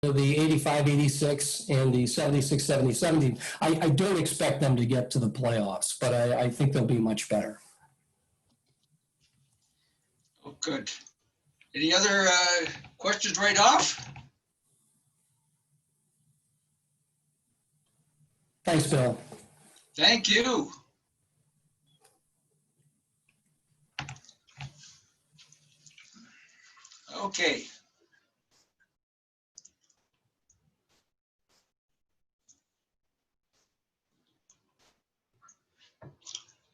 the 85, 86 and the 76, 70, 70. I don't expect them to get to the playoffs, but I think they'll be much better. Oh, good. Any other questions right off? Thanks, Bill. Thank you. Okay.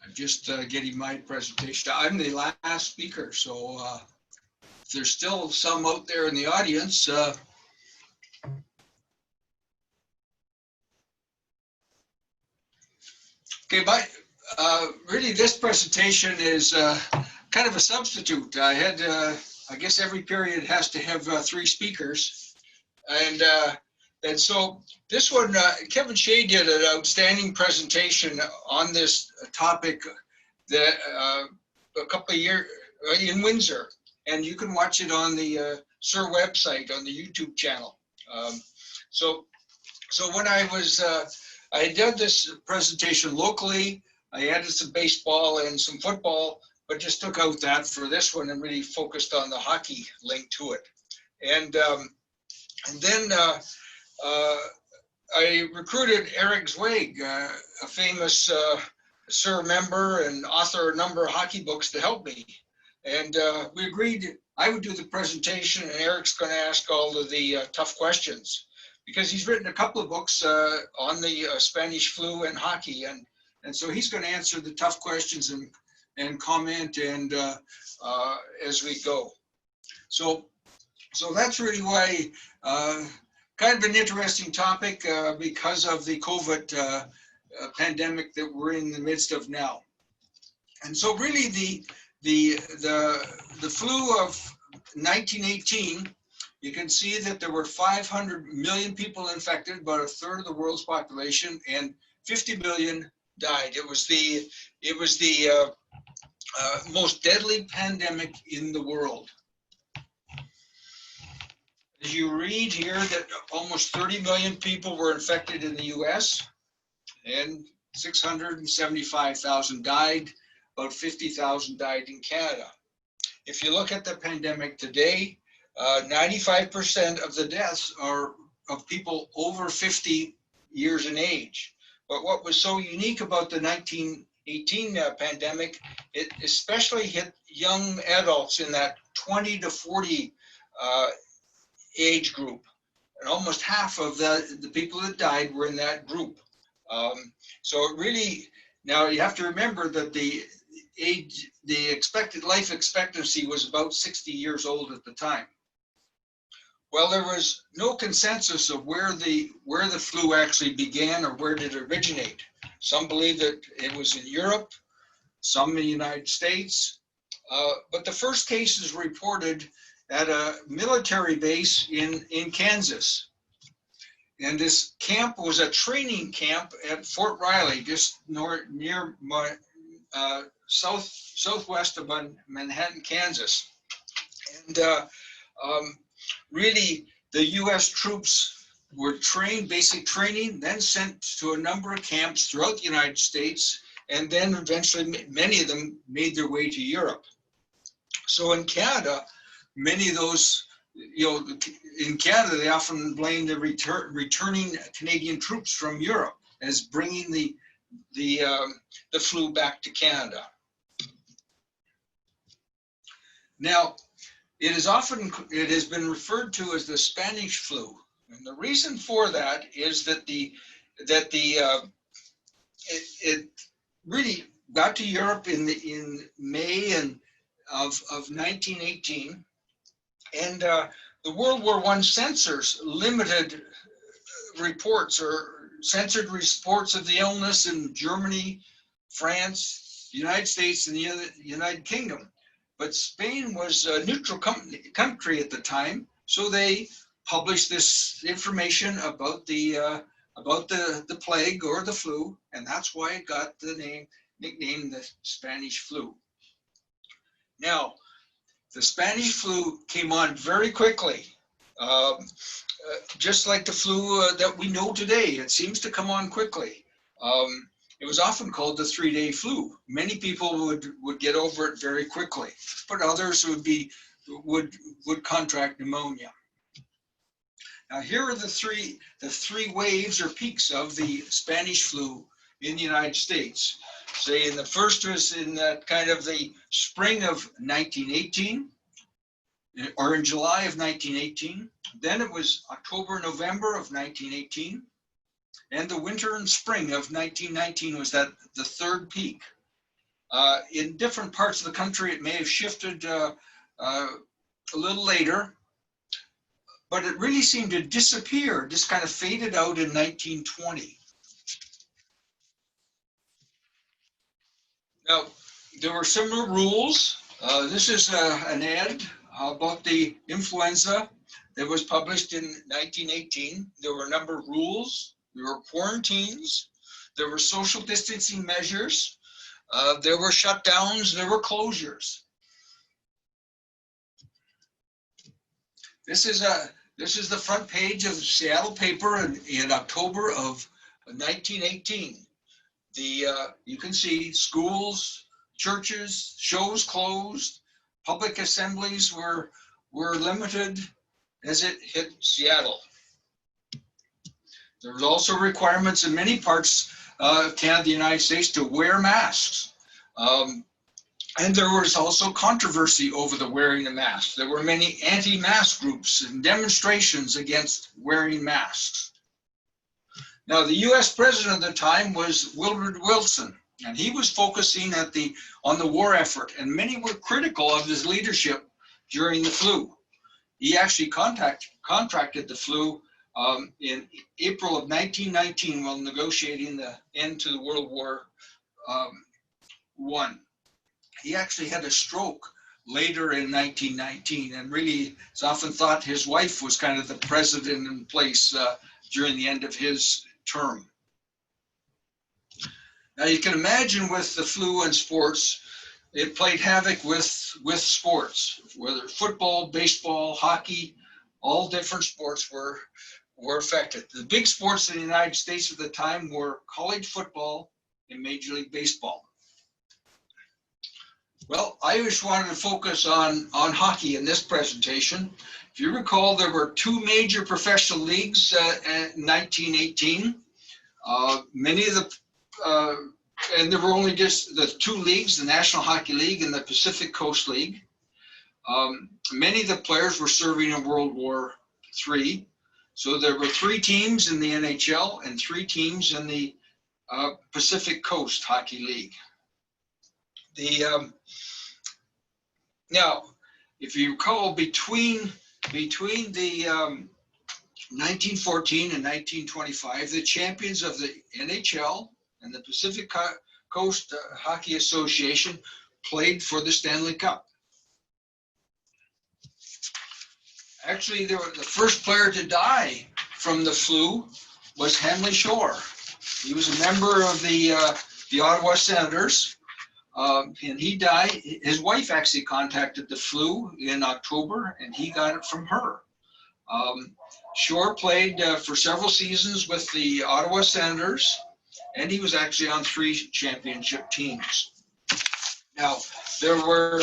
I'm just getting my presentation. I'm the last speaker, so if there's still some out there in the audience, okay, but really this presentation is kind of a substitute. I had, I guess every period has to have 3 speakers. And so this one, Kevin Shea did an outstanding presentation on this topic that a couple of years in Windsor, and you can watch it on the SIHR website on the YouTube channel. So when I was, I did this presentation locally. I added some baseball and some football, but just took out that for this one and really focused on the hockey link to it. And then I recruited Eric Zweig, a famous SIHR member and author of a number of hockey books, to help me. And we agreed I would do the presentation and Eric's going to ask all of the tough questions, because he's written a couple of books on the Spanish flu and hockey. And so he's going to answer the tough questions and comment and as we go. So that's really why kind of an interesting topic because of the COVID pandemic that we're in the midst of now. And so really the flu of 1918, you can see that there were 500 million people infected, about a third of the world's population, and 50 million died. It was the most deadly pandemic in the world. As you read here that almost 30 million people were infected in the US and 675,000 died, about 50,000 died in Canada. If you look at the pandemic today, 95% of the deaths are of people over 50 years in age. But what was so unique about the 1918 pandemic, it especially hit young adults in that 20 to 40 age group. And almost half of the people that died were in that group. So it really, now you have to remember that the expected life expectancy was about 60 years old at the time. Well, there was no consensus of where the flu actually began or where did it originate. Some believe that it was in Europe, some in the United States, but the first case is reported at a military base in Kansas. And this camp was a training camp at Fort Riley, just near southwest of Manhattan, Kansas. And really, the US troops were trained, basic training, then sent to a number of camps throughout the United States, and then eventually many of them made their way to Europe. So in Canada, many of those, in Canada, they often blame the returning Canadian troops from Europe as bringing the flu back to Canada. Now, it has been referred to as the Spanish flu, and the reason for that is that it really got to Europe in May of 1918, and the World War I censors limited reports or censored reports of the illness in Germany, France, the United States, and the United Kingdom. But Spain was a neutral country at the time, so they published this information about the plague or the flu, and that's why it got the nickname the Spanish flu. Now, the Spanish flu came on very quickly, Just like the flu that we know today, it seems to come on quickly. It was often called the 3-day flu. Many people would get over it very quickly, but others would contract pneumonia. Now here are the three waves or peaks of the Spanish flu in the United States. Say, the first was in that kind of the spring of 1918, or in July of 1918. Then it was October, November of 1918. And the winter and spring of 1919 was the third peak. In different parts of the country, it may have shifted a little later, but it really seemed to disappear, just kind of faded out in 1920. Now, there were similar rules. This is an ad about the influenza that was published in 1918. There were a number of rules. There were quarantines. There were social distancing measures. There were shutdowns. There were closures. This is the front page of the Seattle paper in October of 1918. You can see schools, churches, shows closed, public assemblies were limited as it hit Seattle. There was also requirements in many parts of Canada, the United States, to wear masks. And there was also controversy over the wearing of masks. There were many anti-mask groups and demonstrations against wearing masks. Now, the US president at the time was Wilbur Wilson, and he was focusing on the war effort, and many were critical of his leadership during the flu. He actually contracted the flu in April of 1919 while negotiating the end to the World War I. He actually had a stroke later in 1919, and really it's often thought his wife was kind of the president in place during the end of his term. Now you can imagine with the flu and sports, it played havoc with sports, whether football, baseball, hockey, all different sports were affected. The big sports in the United States at the time were college football and Major League Baseball. Well, I just wanted to focus on hockey in this presentation. If you recall, there were two major professional leagues in 1918. Many of the, and there were only just the two leagues, the National Hockey League and the Pacific Coast League. Many of the players were serving in World War III. So there were 3 teams in the NHL and 3 teams in the Pacific Coast Hockey League. Now, if you recall, between the 1914 and 1925, the champions of the NHL and the Pacific Coast Hockey Association played for the Stanley Cup. Actually, the first player to die from the flu was Henley Shore. He was a member of the Ottawa Senators. And he died. His wife actually contacted the flu in October, and he got it from her. Shore played for several seasons with the Ottawa Senators, and he was actually on 3 championship teams. Now, there were,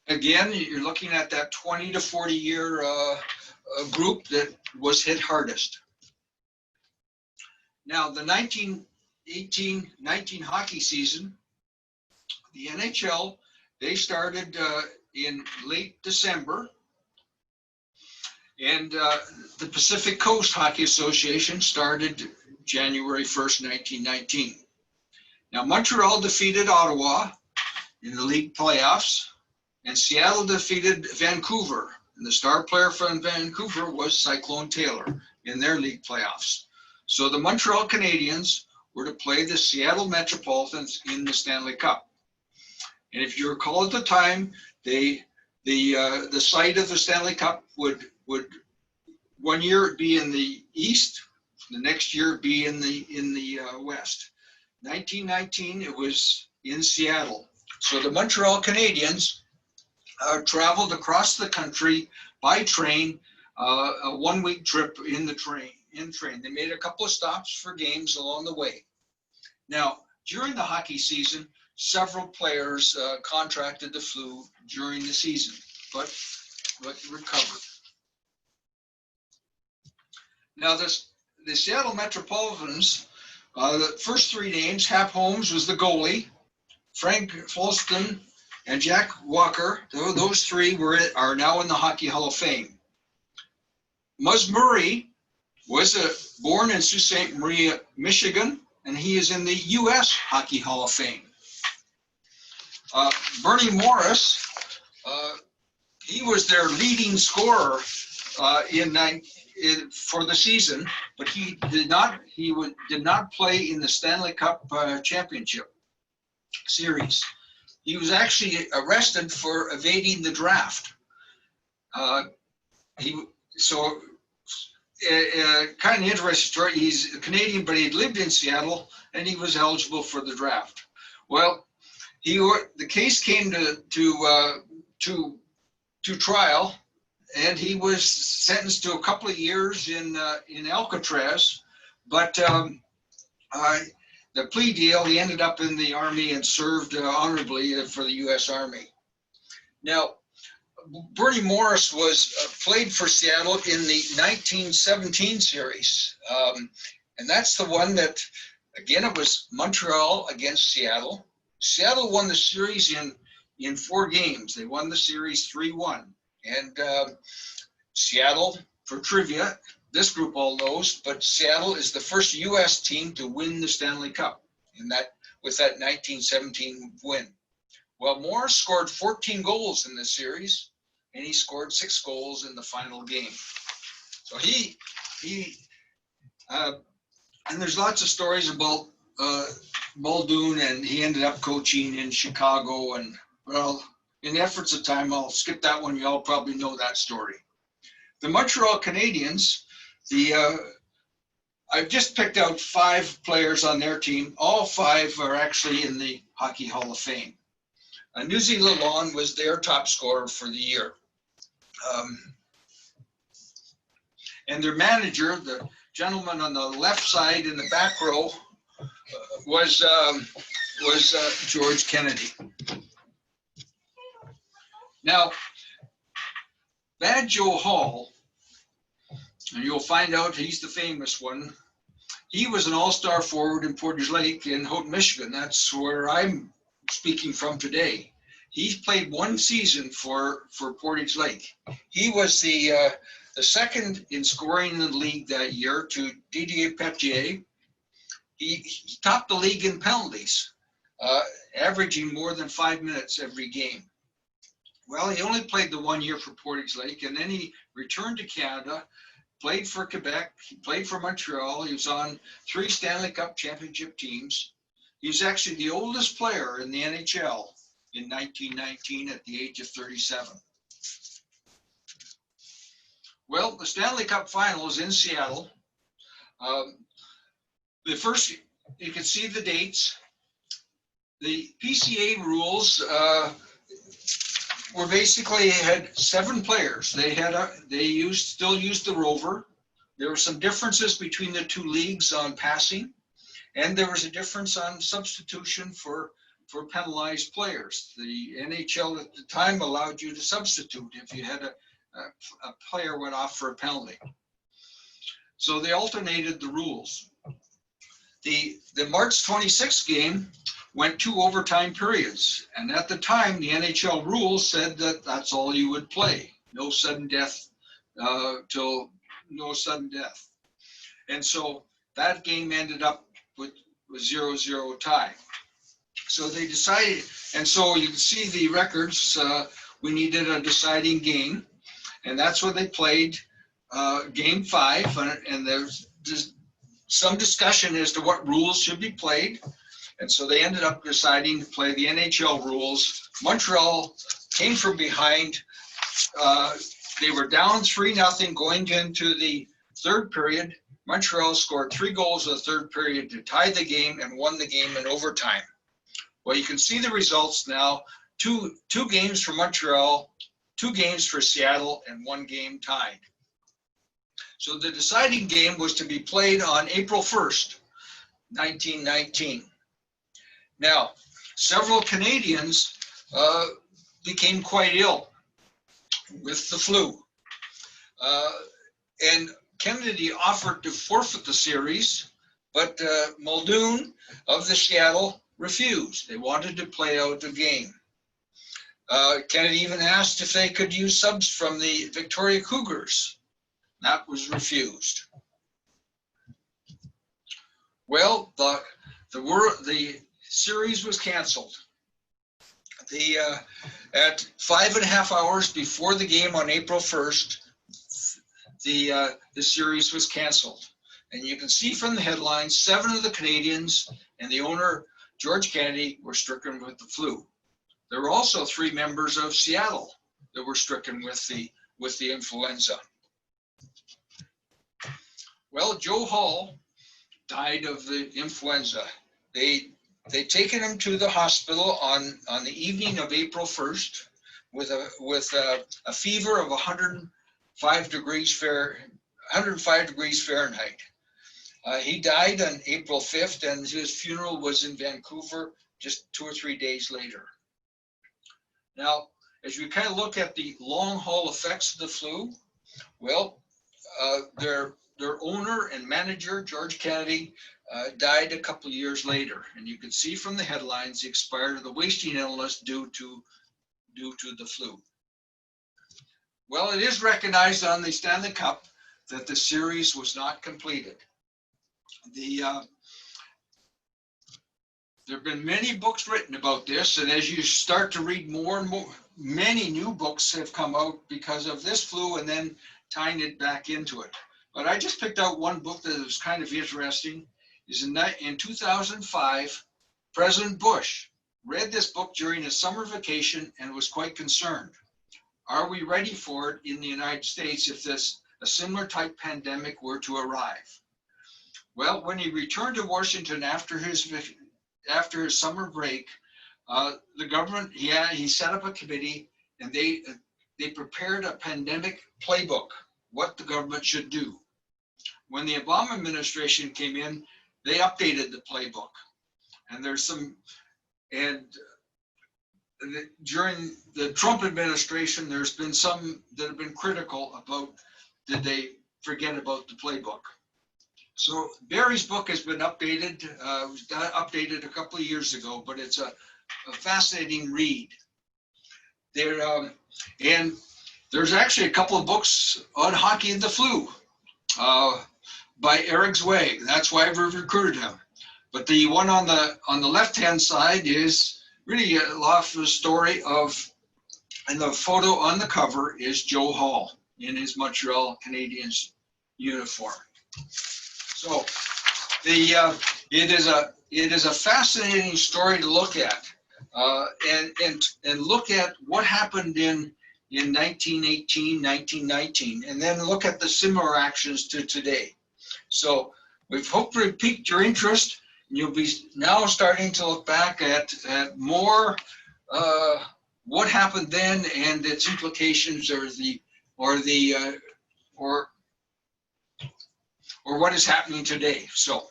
again, you're looking at that 20 to 40 year group that was hit hardest. Now, the 1918-19 hockey season, the NHL, they started in late December, and the Pacific Coast Hockey Association started January 1st, 1919. Now, Montreal defeated Ottawa in the league playoffs, and Seattle defeated Vancouver, and the star player from Vancouver was Cyclone Taylor in their league playoffs. So the Montreal Canadiens were to play the Seattle Metropolitans in the Stanley Cup. And if you recall at the time, the site of the Stanley Cup would one year be in the East, the next year be in the West. 1919, it was in Seattle. So the Montreal Canadiens traveled across the country by train, a 1-week trip in the train. They made a couple of stops for games along the way. Now, during the hockey season, several players contracted the flu during the season, but recovered. Now, the Seattle Metropolitans, the first 3 names, Hap Holmes was the goalie, Frank Folston and Jack Walker, those 3 are now in the Hockey Hall of Fame. Muzz Murray was born in Sault Ste. Marie, Michigan, and he is in the U.S. Hockey Hall of Fame. Bernie Morris, he was their leading scorer for the season, but he did not play in the Stanley Cup Championship Series. He was actually arrested for evading the draft. Kind of interesting story. He's a Canadian, but he lived in Seattle, and he was eligible for the draft. Well, the case came to trial, and he was sentenced to a couple of years in Alcatraz, but the plea deal, he ended up in the Army and served honorably for the U.S. Army. Now, Bernie Morris played for Seattle in the 1917 series, and that's the one that, again, it was Montreal against Seattle. Seattle won the series in 4 games. They won the series 3-1. And Seattle, for trivia, this group all knows, but Seattle is the first U.S. team to win the Stanley Cup with that 1917 win. Well, Morris scored 14 goals in this series, and he scored 6 goals in the final game. So and there's lots of stories about Muldoon, and he ended up coaching in Chicago, and well, in the efforts of time, I'll skip that one. You all probably know that story. The Montreal Canadiens, I've just picked out 5 players on their team. All 5 are actually in the Hockey Hall of Fame. Newsy Lalonde was their top scorer for the year. And their manager, the gentleman on the left side in the back row, was George Kennedy. Now, Bad Joe Hall, and you'll find out he's the famous one, he was an all-star forward in Portage Lake in Houghton, Michigan. That's where I'm speaking from today. He played 1 season for Portage Lake. He was the second in scoring in the league that year to Didier Petier. He topped the league in penalties, averaging more than 5 minutes every game. Well, he only played the 1 year for Portage Lake, and then he returned to Canada, played for Quebec, he played for Montreal. He was on 3 Stanley Cup championship teams. He was actually the oldest player in the NHL in 1919 at the age of 37. Well, the Stanley Cup final is in Seattle. The first, you can see the dates. The PCA rules were basically had 7 players. They still used the rover. There were some differences between the 2 leagues on passing, and there was a difference on substitution for penalized players. The NHL at the time allowed you to substitute if you had a player went off for a penalty. So they alternated the rules. The March 26th game went 2 overtime periods, and at the time the NHL rules said that that's all you would play, no sudden death no sudden death. And so that game ended up with 0-0 tie. So they decided, and so you can see the records, we needed a deciding game, and that's what they played, game 5, and there's some discussion as to what rules should be played. And so they ended up deciding to play the NHL rules. Montreal came from behind. They were down 3-0 going into the 3rd period. Montreal scored 3 goals in the 3rd period to tie the game and won the game in overtime. Well, you can see the results now. Two games for Montreal, 2 games for Seattle and 1 game tied. So the deciding game was to be played on April 1st, 1919. Now, several Canadians became quite ill with the flu. And Kennedy offered to forfeit the series, but Muldoon of the Seattle refused. They wanted to play out the game. Kennedy even asked if they could use subs from the Victoria Cougars. That was refused. Well, the series was canceled. At 5.5 hours before the game on April 1st, the series was canceled. And you can see from the headlines, 7 of the Canadians and the owner, George Kennedy, were stricken with the flu. There were also 3 members of Seattle that were stricken with the influenza. Well, Joe Hall died of the influenza. They'd taken him to the hospital on the evening of April 1st with a fever of 105 degrees Fahrenheit. He died on April 5th, and his funeral was in Vancouver just 2 or 3 days later. Now, as we kind of look at the long haul effects of the flu, well, their owner and manager, George Kennedy, died a couple of years later. And you can see from the headlines, he expired of the wasting illness due to the flu. Well, it is recognized on the Stanley Cup that the series was not completed. There have been many books written about this, and as you start to read more and more, many new books have come out because of this flu and then tying it back into it. But I just picked out one book that was kind of interesting. Is in 2005, President Bush read this book during a summer vacation and was quite concerned. Are we ready for it in the United States if a similar type pandemic were to arrive? Well, when he returned to Washington after his summer break, the government, he set up a committee, and they prepared a pandemic playbook, what the government should do. When the Obama administration came in, they updated the playbook. And during the Trump administration, there's been some that have been critical about, did they forget about the playbook? So Barry's book has been updated, was updated a couple of years ago, but it's a fascinating read. And there's actually a couple of books on hockey and the flu by Eric Zweig. That's why I've recruited him. But the one on the left-hand side is really a lot of the story of, and the photo on the cover is Joe Hall in his Montreal Canadiens uniform. So it is a fascinating story to look at, and look at what happened in 1918, 1919, and then look at the similar actions to today. So we've hopefully piqued your interest. You'll be now starting to look back at more what happened then and its implications, or what is happening today. So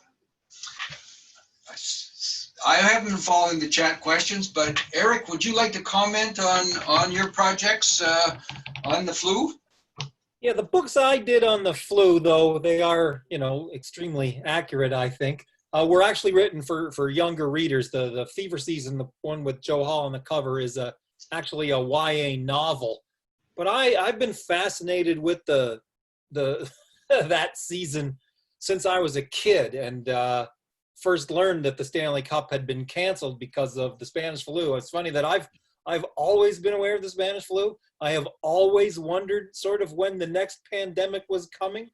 I haven't been following the chat questions, but Eric, would you like to comment on your projects on the flu? Yeah, the books I did on the flu, though, they are, extremely accurate, I think, were actually written for younger readers. The Fever Season, the one with Joe Hall on the cover, is actually a YA novel. But I've been fascinated with the that season since I was a kid, and first learned that the Stanley Cup had been canceled because of the Spanish flu. It's funny that I've always been aware of the Spanish flu. I have always wondered sort of when the next pandemic was coming.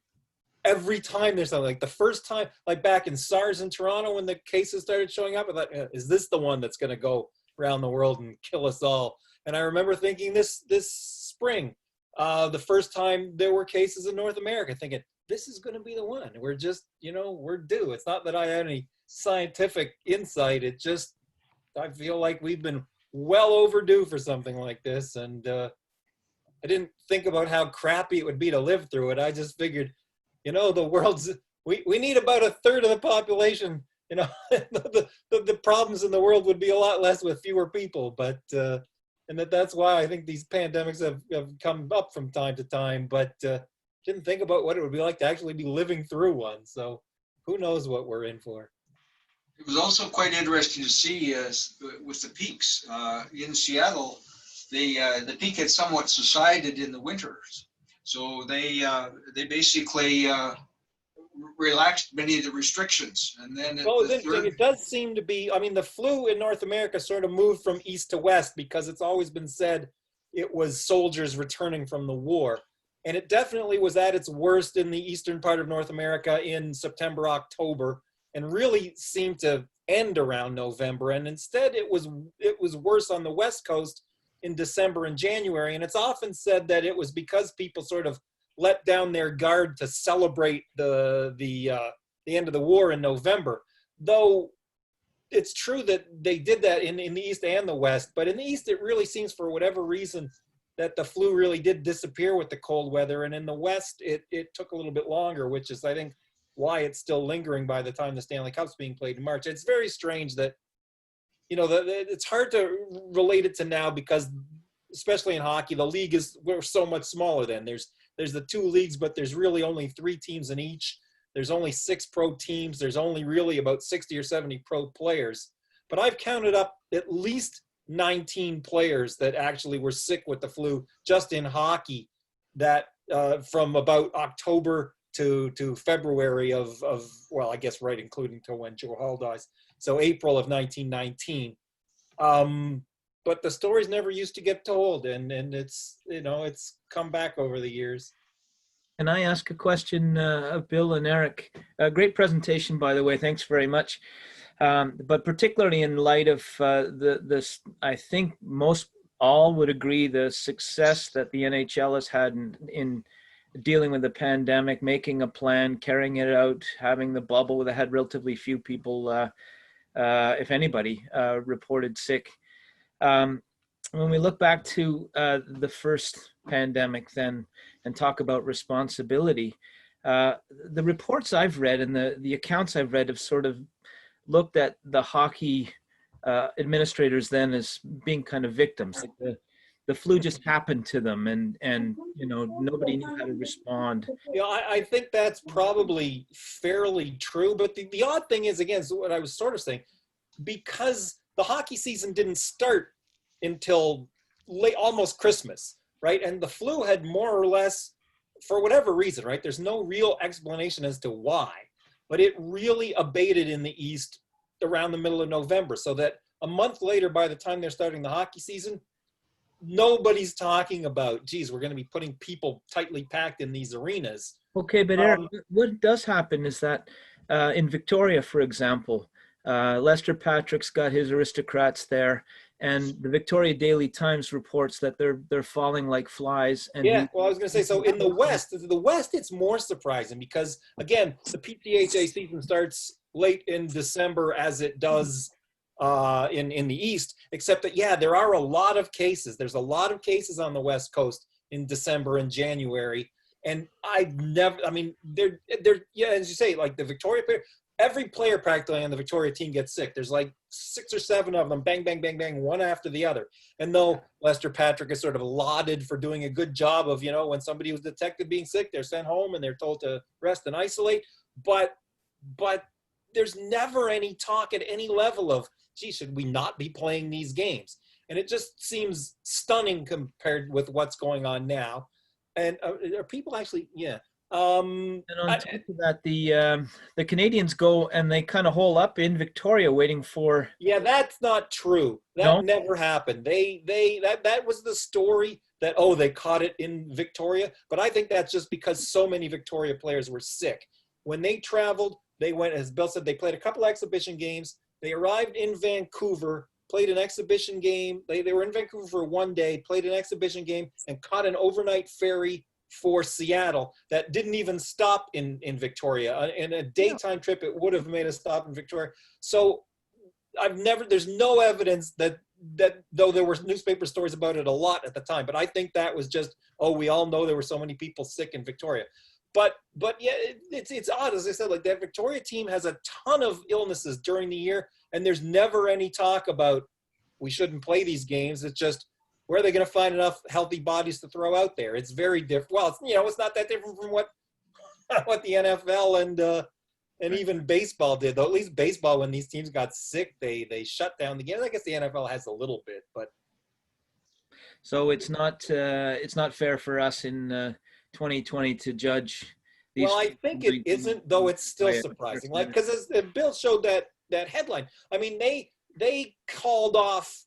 Every time there's something, like the first time, like back in SARS in Toronto when the cases started showing up, I thought, is this the one that's going to go around the world and kill us all? And I remember thinking this spring, the first time there were cases in North America, thinking, this is going to be the one. We're just, we're due. It's not that I had any scientific insight. It just, I feel like we've been well overdue for something like this. And didn't think about how crappy it would be to live through it. I just figured, the world's, we need about a third of the population. The problems in the world would be a lot less with fewer people, but and that's why I think these pandemics have come up from time to time, but didn't think about what it would be like to actually be living through one. So who knows what we're in for. It was also quite interesting to see with the peaks in Seattle. The peak had somewhat subsided in the winters, so they basically relaxed many of the restrictions, and then it does seem to be. I mean, the flu in North America sort of moved from east to west because it's always been said it was soldiers returning from the war, and it definitely was at its worst in the eastern part of North America in September, October, and really seemed to end around November. And instead, it was worse on the West Coast in December and January. And it's often said that it was because people sort of let down their guard to celebrate the end of the war in November. Though it's true that they did that in the East and the West, but in the East, it really seems for whatever reason that the flu really did disappear with the cold weather. And in the West, it took a little bit longer, which is, I think, why it's still lingering by the time the Stanley Cup's being played in March. It's very strange that, it's hard to relate it to now because, especially in hockey, the league we're so much smaller then. There's the two leagues, but there's really only 3 teams in each. There's only 6 pro teams. There's only really about 60 or 70 pro players. But I've counted up at least 19 players that actually were sick with the flu just in hockey that from about October to February of well, I guess right including to when Joe Hall dies. So April of 1919. But the stories never used to get told, and it's it's come back over the years. Can I ask a question of Bill and Eric? Great presentation, by the way. Thanks very much. But particularly in light of this, I think most all would agree the success that the NHL has had in dealing with the pandemic, making a plan, carrying it out, having the bubble that had relatively few people, if anybody, reported sick. When we look back to the first pandemic then and talk about responsibility, the reports I've read and the accounts I've read have sort of looked at the hockey administrators then as being kind of victims. Like the flu just happened to them and nobody knew how to respond. I think that's probably fairly true. But the odd thing is, again, so what I was sort of saying, because the hockey season didn't start until late, almost Christmas, right? And the flu had more or less, for whatever reason, right? There's no real explanation as to why, but it really abated in the East around the middle of November, so that a month later, by the time they're starting the hockey season, nobody's talking about, geez, we're going to be putting people tightly packed in these arenas. Okay, but Eric, what does happen is that in Victoria, for example, Lester Patrick's got his aristocrats there, and the Victoria Daily Times reports that they're falling like flies. And yeah, well, I was going to say, so in the West, it's more surprising because, again, the PTHA season starts late in December as it does in the East, except that, yeah, there are a lot of cases. There's a lot of cases on the West Coast in December and January. And they're yeah, as you say, like the Victoria player, every player practically on the Victoria team gets sick. There's like 6 or 7 of them, bang, bang, bang, bang, one after the other. And though Lester Patrick is sort of lauded for doing a good job of, when somebody was detected being sick, they're sent home and they're told to rest and isolate. But there's never any talk at any level of, gee, should we not be playing these games? And it just seems stunning compared with what's going on now. And are people actually, yeah. And on top of that, the Canadiens go and they kind of hole up in Victoria waiting for. Yeah, that's not true. That never happened. That was the story that, they caught it in Victoria. But I think that's just because so many Victoria players were sick. When they traveled, they went, as Bill said, they played a couple exhibition games. They arrived in Vancouver, played an exhibition game. They were in Vancouver for one day, played an exhibition game, and caught an overnight ferry for Seattle that didn't even stop in Victoria. In a daytime trip, it would have made a stop in Victoria. So there's no evidence that that though there were newspaper stories about it a lot at the time, but I think that was just, oh, we all know there were so many people sick in Victoria. But yeah, it's odd, as I said, like that Victoria team has a ton of illnesses during the year, and there's never any talk about we shouldn't play these games. It's just, where are they going to find enough healthy bodies to throw out there? It's very different. Well, it's not that different from what the NFL and even baseball did, though. At least baseball, when these teams got sick, they shut down the game. I guess the NFL has a little bit, but So it's not fair for us in 2020 to judge these. well, I think it isn't, though. It's still surprising, like, because as Bill showed that headline, I mean, they called off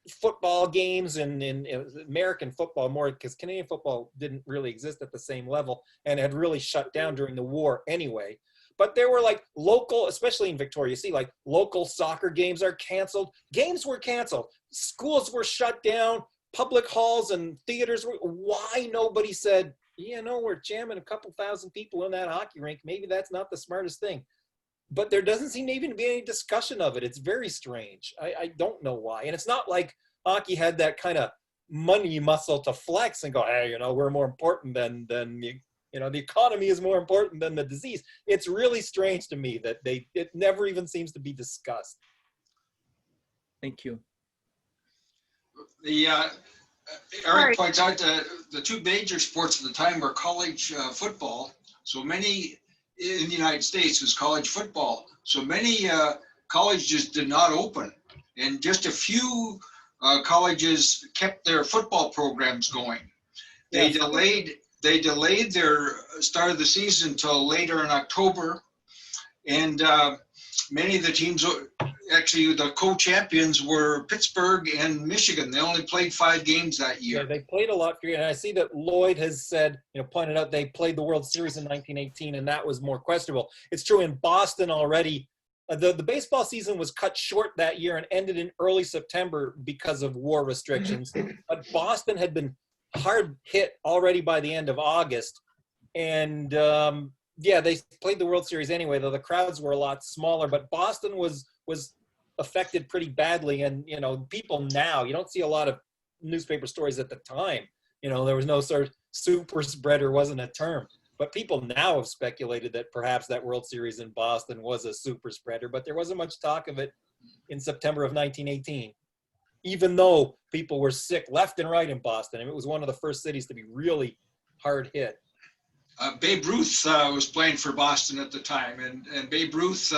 football games and in American football more, because Canadian football didn't really exist at the same level and had really shut down during the war anyway. But there were like local, especially in Victoria, you see like local soccer games are canceled. Games were canceled. Schools were shut down. Public halls and theaters were. Why nobody said, we're jamming a couple thousand people in that hockey rink. Maybe that's not the smartest thing. But there doesn't seem to even be any discussion of it. It's very strange. I don't know why. And it's not like hockey had that kind of money muscle to flex and go, hey, we're more important than the economy is more important than the disease. It's really strange to me that it never even seems to be discussed. Thank you. Eric points out the two major sports at the time were college football. So many in the United States was college football. So many colleges did not open, and just a few colleges kept their football programs going. They delayed their start of the season until later in October, and many of the teams, actually the co-champions, were Pittsburgh and Michigan. They only played 5 games that year. Yeah, they played a lot. And I see that Lloyd has said, pointed out they played the World Series in 1918, and that was more questionable. It's true in Boston already. The baseball season was cut short that year and ended in early September because of war restrictions. But Boston had been hard hit already by the end of August. And they played the World Series anyway, though the crowds were a lot smaller. But Boston was affected pretty badly. And, people now, you don't see a lot of newspaper stories at the time. There was no sort of super spreader, wasn't a term. But people now have speculated that perhaps that World Series in Boston was a super spreader, but there wasn't much talk of it in September of 1918, even though people were sick left and right in Boston. And it was one of the first cities to be really hard hit. Babe Ruth was playing for Boston at the time, and Babe Ruth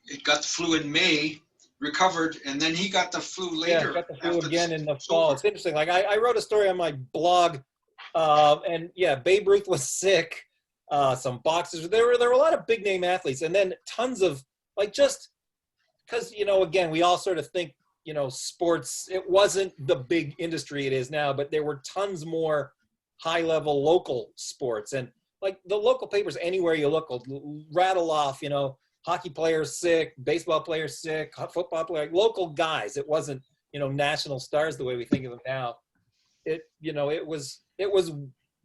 it got the flu in May, recovered, and then he got the flu later. Yeah, got the flu again in the fall. It's interesting. Like I wrote a story on my blog, and Babe Ruth was sick. Some boxers. There were a lot of big name athletes, and then tons of just because again, we all sort of think sports. It wasn't the big industry it is now, but there were tons more high level local sports, and like the local papers anywhere you look will rattle off, hockey players sick, baseball players sick, football players, local guys. It wasn't, national stars the way we think of them now. It was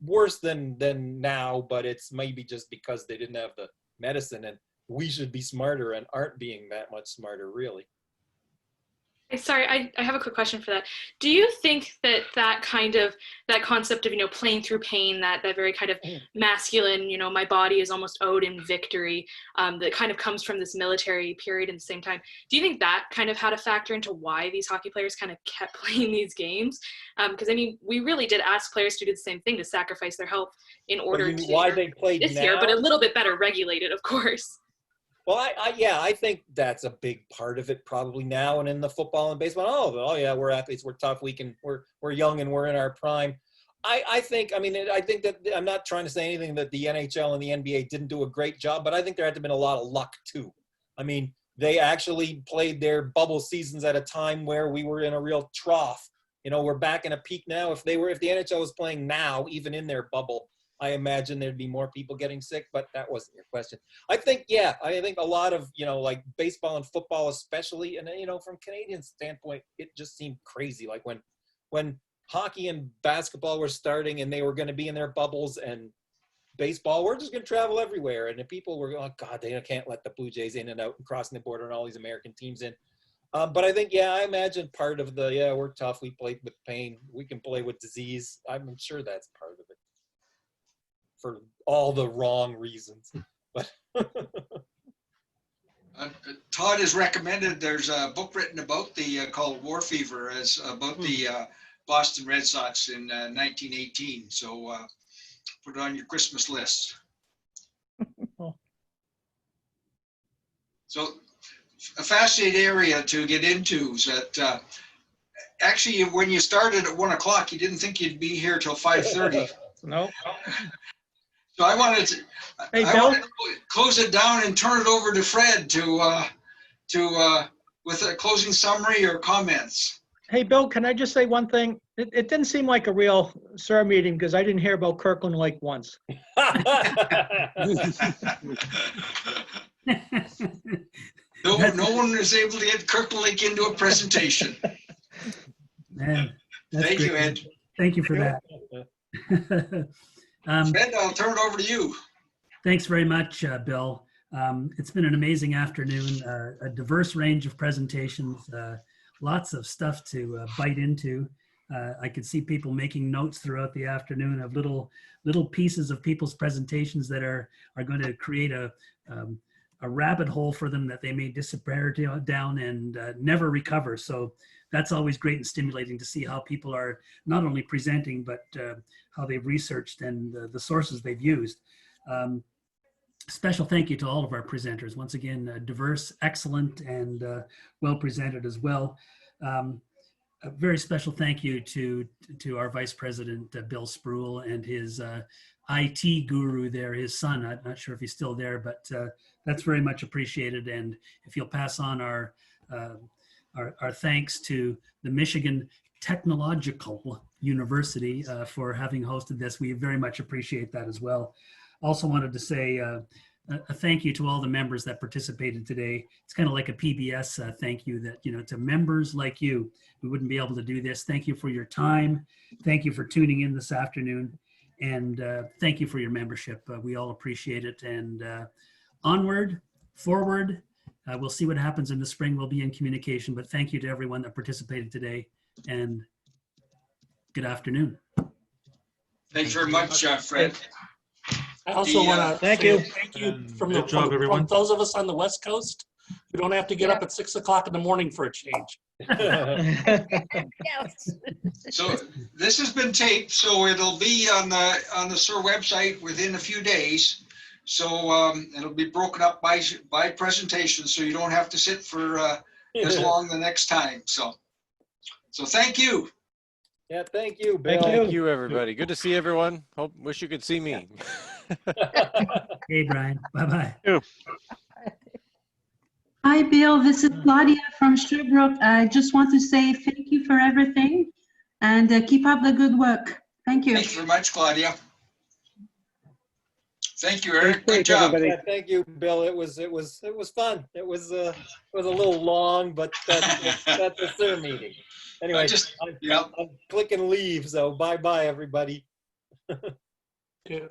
worse than now, but it's maybe just because they didn't have the medicine, and we should be smarter and aren't being that much smarter, really. Sorry, I have a quick question for that. Do you think that concept of, playing through pain, that very kind of masculine, my body is almost owed in victory, that kind of comes from this military period at the same time, do you think that kind of had a factor into why these hockey players kind of kept playing these games? Because, we really did ask players to do the same thing, to sacrifice their health in order to why they played this now? year, but a little bit better regulated, of course. Well, I think that's a big part of it probably now, and in the football and baseball. Oh yeah, we're athletes, we're tough, we're young, and we're in our prime. I think that I'm not trying to say anything that the NHL and the NBA didn't do a great job, but I think there had to have been a lot of luck too. They actually played their bubble seasons at a time where we were in a real trough. We're back in a peak now. If the NHL was playing now, even in their bubble, I imagine there'd be more people getting sick, but that wasn't your question. I think a lot of, like baseball and football especially, and from Canadian standpoint, it just seemed crazy. Like when hockey and basketball were starting and they were going to be in their bubbles, and baseball, we're just going to travel everywhere. And the people were going, oh God, they can't let the Blue Jays in and out and crossing the border and all these American teams in. But I think, yeah, I imagine part of the, yeah, we're tough. We play with pain. We can play with disease. I'm sure that's part of it for all the wrong reasons. But Todd has recommended there's a book written about the called War Fever, as about the Boston Red Sox in 1918. So put it on your Christmas list. So a fascinating area to get into is that actually when you started at 1 o'clock, you didn't think you'd be here till 5:30. No. So I wanted to, Hey, I Bill? wanted to close it down and turn it over to Fred with a closing summary or comments. Hey, Bill, can I just say one thing? It didn't seem like a real SIHR meeting because I didn't hear about Kirkland Lake once. No one was able to get Kirkland Lake into a presentation. Man, that's Thank great. you, Ed. Thank you for that. Fred, I'll turn it over to you. Thanks very much, Bill. It's been an amazing afternoon, a diverse range of presentations, lots of stuff to bite into. I could see people making notes throughout the afternoon of little pieces of people's presentations that are going to create a rabbit hole for them that they may disappear down and never recover. So that's always great and stimulating to see how people are not only presenting, but how they've researched and the sources they've used. Special thank you to all of our presenters. Once again, diverse, excellent, and well presented as well. A very special thank you to our Vice President, Bill Sproule, and his IT guru there, his son. I'm not sure if he's still there, but that's very much appreciated. And if you'll pass on our thanks to the Michigan Technological University for having hosted this. We very much appreciate that as well. Also wanted to say a thank you to all the members that participated today. It's kind of like a PBS thank you that, to members like you, we wouldn't be able to do this. Thank you for your time. Thank you for tuning in this afternoon. And thank you for your membership. We all appreciate it. And onward, forward. We'll see what happens in the spring. We'll be in communication. But thank you to everyone that participated today. And good afternoon. Thanks very much, Fred. I also want to Thank you. Thank you Good job, everyone. from those of us on the West Coast who don't have to get up at 6 o'clock in the morning for a change. So this has been taped, so it'll be on the SIHR website within a few days. So it'll be broken up by presentation, so you don't have to sit for as long the next time. So thank you. Yeah, thank you, Bill. Thank you, everybody. Good to see everyone. Wish you could see me. Hey, Brian. Bye-bye. Hi, Bill. This is Claudia from Sherbrooke. I just want to say thank you for everything and keep up the good work. Thank you. Thanks very much, Claudia. Thank you, Eric. Good job. Yeah, thank you, Bill. It was fun. It was a little long, but that's a SIHR meeting. Anyway, I'm clicking leave, so bye-bye, everybody. Okay.